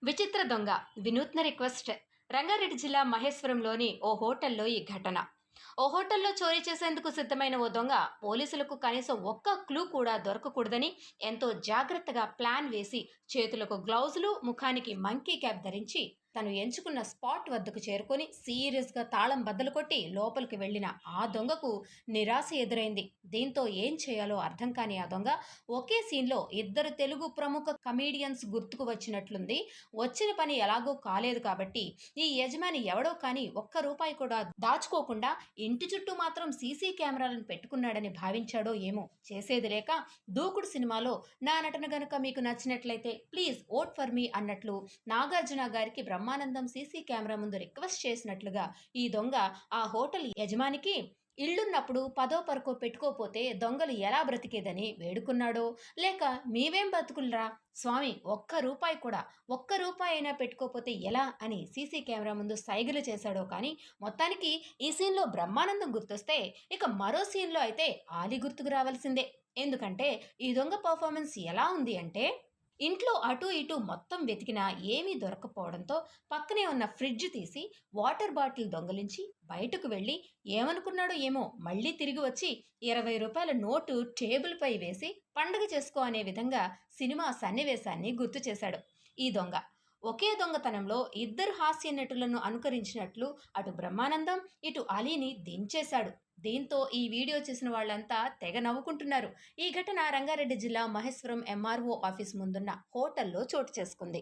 విచిత్ర దొంగ వినూత్న రిక్వెస్ట్. రంగారెడ్డి జిల్లా మహేశ్వరంలోని ఓ హోటల్లో ఈ ఘటన. ఓ హోటల్లో చోరీ చేసేందుకు సిద్ధమైన ఓ దొంగ పోలీసులకు కనీసం ఒక్క క్లూ కూడా దొరకకూడదని ఎంతో జాగ్రత్తగా ప్లాన్ వేసి చేతులకు గ్లౌజులు, ముఖానికి మంకీ క్యాప్ ధరించి తను ఎంచుకున్న స్పాట్ వద్దకు చేరుకొని సీరియస్గా తాళం బద్దలు కొట్టి లోపలికి వెళ్ళిన ఆ దొంగకు నిరాశ ఎదురైంది. దీంతో ఏం చేయాలో అర్థం కాని ఆ దొంగ ఒకే సీన్లో ఇద్దరు తెలుగు ప్రముఖ కమీడియన్స్ గుర్తుకు వచ్చినట్లుంది. వచ్చిన పని ఎలాగో కాలేదు కాబట్టి ఈ యజమాని ఎవడో కానీ ఒక్క రూపాయి కూడా దాచుకోకుండా ఇంటి చుట్టూ మాత్రం సీసీ కెమెరాలను పెట్టుకున్నాడని భావించాడో ఏమో. చేసేది లేక దూకుడు సినిమాలో నా నటన గనుక మీకు నచ్చినట్లయితే ప్లీజ్ ఓట్ ఫర్ మీ అన్నట్లు నాగార్జున గారికి బ్రహ్మానందం సీసీ కెమెరా ముందు రిక్వెస్ట్ చేసినట్లుగా ఈ దొంగ ఆ హోటల్ యజమానికి ఇళ్లున్నప్పుడు పదో పరకో పెట్టుకోపోతే దొంగలు ఎలా బ్రతికేదని వేడుకున్నాడో, లేక మీవేం బతుకులరా స్వామి, ఒక్క రూపాయి అయినా పెట్టుకోపోతే ఎలా అని సీసీ కెమెరా ముందు సైగలు చేశాడో కానీ మొత్తానికి ఈ సీన్లో బ్రహ్మానందం గుర్తొస్తే ఇక మరో సీన్లో అయితే ఆలి గుర్తుకు రావాల్సిందే. ఎందుకంటే ఈ దొంగ పర్ఫార్మెన్స్ ఎలా ఉంది అంటే, ఇంట్లో అటూ ఇటూ మొత్తం వెతికినా ఏమీ దొరకపోవడంతో పక్కనే ఉన్న ఫ్రిడ్జ్ తీసి వాటర్ బాటిల్ దొంగలించి బయటకు వెళ్ళి ఏమనుకున్నాడో ఏమో మళ్ళీ తిరిగి వచ్చి 20 రూపాయల నోటు టేబుల్పై వేసి పండగ చేసుకో అనే విధంగా సినిమా సన్నివేశాన్ని గుర్తు చేశాడు ఈ దొంగ. ఒకే దొంగతనంలో ఇద్దరు హాస్య నటులను అనుకరించినట్లు అటు బ్రహ్మానందం, ఇటు అలీని దించేశాడు. దీంతో ఈ వీడియో చూసిన వాళ్ళంతా తెగ నవ్వుకుంటున్నారు. ఈ ఘటన రంగారెడ్డి జిల్లా మహేశ్వరం ఎంఆర్ఓ ఆఫీస్ ముందున్న హోటల్లో చోటు చేసుకుంది.